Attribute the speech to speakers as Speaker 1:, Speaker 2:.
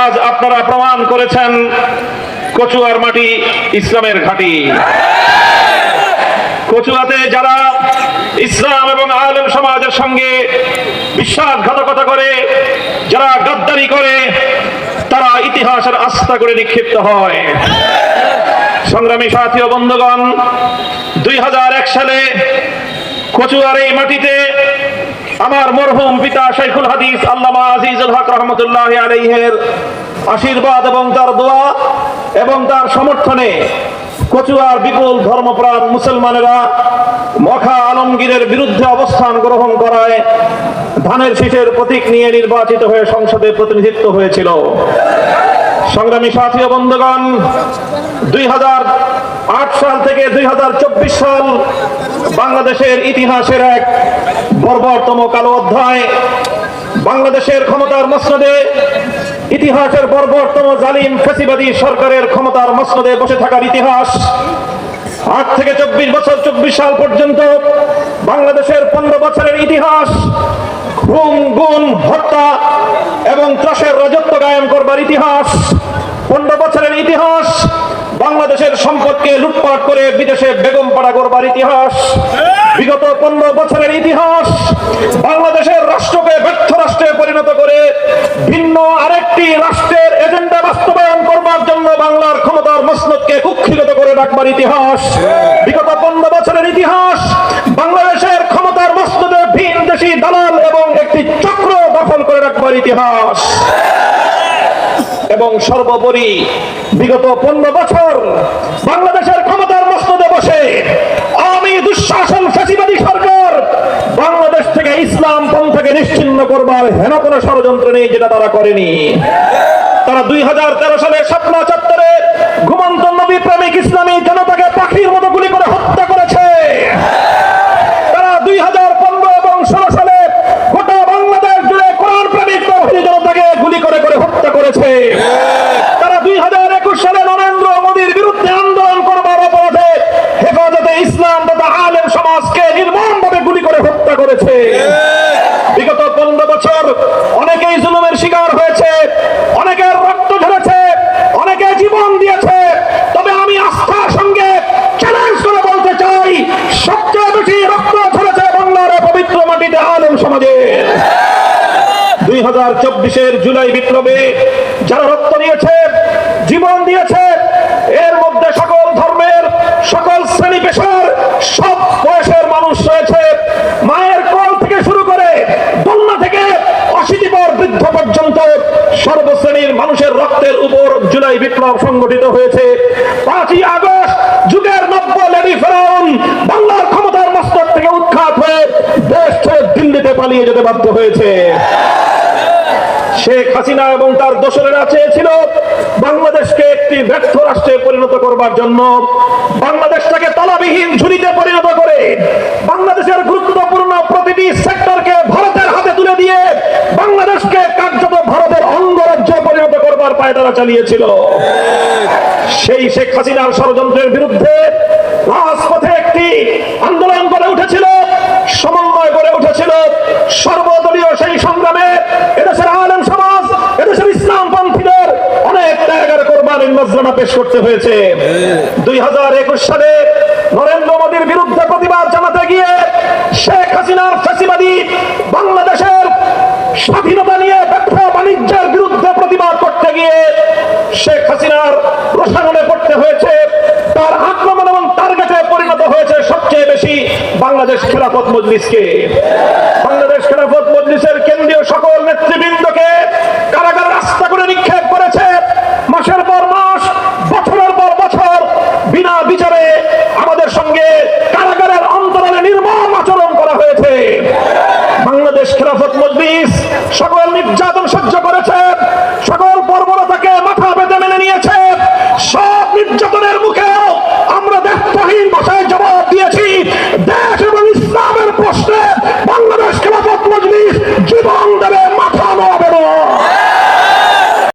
Speaker 1: আজ আপনারা প্রমাণ করেছেন কচুয়ার মাটি ইসলামের ঘাঁটি। কচুয়াতে যারা ইসলাম এবং আলেম সমাজের সঙ্গে বিশ্বাসঘাতকতা করে, যারা গাদ্দারি করে, তারা ইতিহাসের আস্থা করে নিক্ষিপ্ত হয়। সংগ্রামী সাথী ও বন্ধুগণ, 2001 সালে কচুয়ার এই মাটিতে আমার মরহুম পিতা শাইখুল হাদিস আল্লামা আজিজুল হক রহমতুল্লাহ আলাইহির আশীর্বাদ এবং তার দোয়া এবং তার সমর্থনে কচুয়ার বিপুল ধর্মপ্রাণ মুসলমানেরা মখা আলমগীরের বিরুদ্ধে অবস্থান গ্রহণ করায় ধানের শীষের প্রতীক নিয়ে নির্বাচিত হয়ে সংসদে প্রতিনিধিত্ব হয়েছিল। সংগ্রামী সাথী ও বন্ধুগণ, 2008 সাল থেকে 2024 সাল বাংলাদেশের ইতিহাসের এক বর্বরতম কালো অধ্যায়। বাংলাদেশের ক্ষমতার মসনদে, ইতিহাসের বর্বরতম জালিম ফ্যাসিবাদী সরকারের ক্ষমতার মসনদে বসে থাকার ইতিহাস। 8 থেকে 24 বছর, 24 সাল পর্যন্ত বাংলাদেশের 15 বছরের ইতিহাস খুন, গুম, হত্যা এবং ত্রাসের রাজত্ব কায়েম করবার ইতিহাস। 15 বছরের ইতিহাস বাংলাদেশের সম্পদকে লুটপাট করে বিদেশে বেগম পাড়া করবার ইতিহাস। বিগত 15 বছরের ইতিহাস বাংলাদেশের রাষ্ট্রকে ব্যর্থ রাষ্ট্রে পরিণত করে ভিন্ন আরেকটি রাষ্ট্রের এজেন্ডা বাস্তবায়ন করবার জন্য বাংলার ক্ষমতার মসনদকে কুক্ষিগত করে রাখবার ইতিহাস। বিগত 15 বছরের ইতিহাস বাংলাদেশের ক্ষমতার মসনদে ভিন দেশি দালাল এবং একটি চক্র দখল করে রাখবার ইতিহাস। এবং সর্বোপরি বিগত 15 বছর বাংলাদেশের ক্ষমতার মসনদে বসে আওয়ামী দুঃশাসন ফ্যাসিবাদী সরকার বাংলাদেশ থেকে ইসলাম পন্থাকে নিশ্চিহ্ন করবার হেন কোনো ষড়যন্ত্র নেই যেটা তারা করেনি। তারা 2013 সালে শাপলা চত্বরে ঘুমন্ত নবী প্রেমিক ইসলামী জনতাকে পাখির মতো গুলি করে হত্যা করেছে। তারা 2015 এবং 16 সালে গোটা বাংলাদেশ জুড়ে কোরআন প্রেমিক জনতাকে গুলি করে করে হত্যা করেছে। তারা 2021 সালে নরেন্দ্র মোদীর বিরুদ্ধে আন্দোলন করবার অপরাধে হেফাজতে ইসলাম তথা আলেম সমাজকে নির্মমভাবে গুলি করে হত্যা করেছে। বিগত 15 বছর অনেকেই জুলুমের শিকার হয়েছে, অনেকের রক্ত ঝরেছে, অনেকে জীবন দিয়েছে। তবে আমি আস্থার সঙ্গে চ্যালেঞ্জ করে বলতে চাই, সবচেয়ে বেশি রক্ত ঝরেছে বাংলার পবিত্র মাটিতে আলেম সমাজের। 2024-এর জুলাই বিপ্লবে যারা রক্ত দিয়েছে, জীবন দিয়েছে, এর মধ্যে সকল ধর্মের, সকল শ্রেণী পেশার, সব বয়সের মানুষ রয়েছে। মায়ের কোল থেকে শুরু করে দোলনা থেকে অশীতিপর বৃদ্ধ পর্যন্ত সর্বশ্রেণীর মানুষের রক্তের উপর জুলাই বিপ্লব সংগঠিত হয়েছে। 5ই আগস্ট যুগের নব্য লেডি ফেরাউন বাংলার ক্ষমতার মস্তক থেকে উৎখাত হয়ে দেশ ছেড়ে দিল্লিতে পালিয়ে যেতে বাধ্য হয়েছে। শেখ হাসিনা এবং তার দোসরেরা চেয়েছিল বাংলাদেশকে একটি ব্যর্থ রাষ্ট্রে পরিণত করবার জন্য, বাংলাদেশটাকে তলাবিহীন ঝুড়িতে পরিণত করে বাংলাদেশের গুরুত্বপূর্ণ প্রতিটি সেক্টরকে ভারতের হাতে তুলে দিয়ে বাংলাদেশকে কার্যত ভারতের অঙ্গরাজ্যে পরিণত করবার পায়তারা চালিয়েছিল। সেই শেখ হাসিনার ষড়যন্ত্রের বিরুদ্ধে রাজপথে একটি আন্দোলন গড়ে উঠেছিল, সমন্বয় গড়ে উঠেছিল। সর্বদলীয় সেই সংগ্রামে এদেশের আলেম সমাজ, এদেশের ইসলামপন্থীদের অনেক ত্যাগের কোরবানির নজরানা পেশ করতে হয়েছে। 2021 সালে নরেন্দ্র মোদীর বিরুদ্ধে প্রতিবাদ জানাতে গিয়ে শেখ হাসিনার ফ্যাসিবাদী বাংলাদেশের স্বাধীনতা নিয়ে ব্যবসা বাণিজ্যের বিরুদ্ধে প্রতিবাদ করতে গিয়ে শেখ হাসিনার রসায়নে পড়তে হয়েছে। তার আক্রমণ এবং টার্গেটে পরিণত হয়েছে সবচেয়ে বেশি বাংলাদেশ খেলাফত মজলিসকে। বাংলাদেশ খেলাফত মজলিসের কেন্দ্রীয় সকল নেতৃবৃন্দকে কারাগারে রাস্তা করে নিক্ষেপ করেছে। মাসের পর মাস, বছরের পর বছর বিনা বিচারে আমাদের সঙ্গে কারাগারের অন্তরালে নির্মম আচরণ করা হয়েছে। বাংলাদেশ খেলাফত মজলিস সকল নির্যাতন সহ্য করেছে, সকল বর্বরতাকে মাথা পেতে মেনে নিয়েছে। সব নির্যাতনের মুখে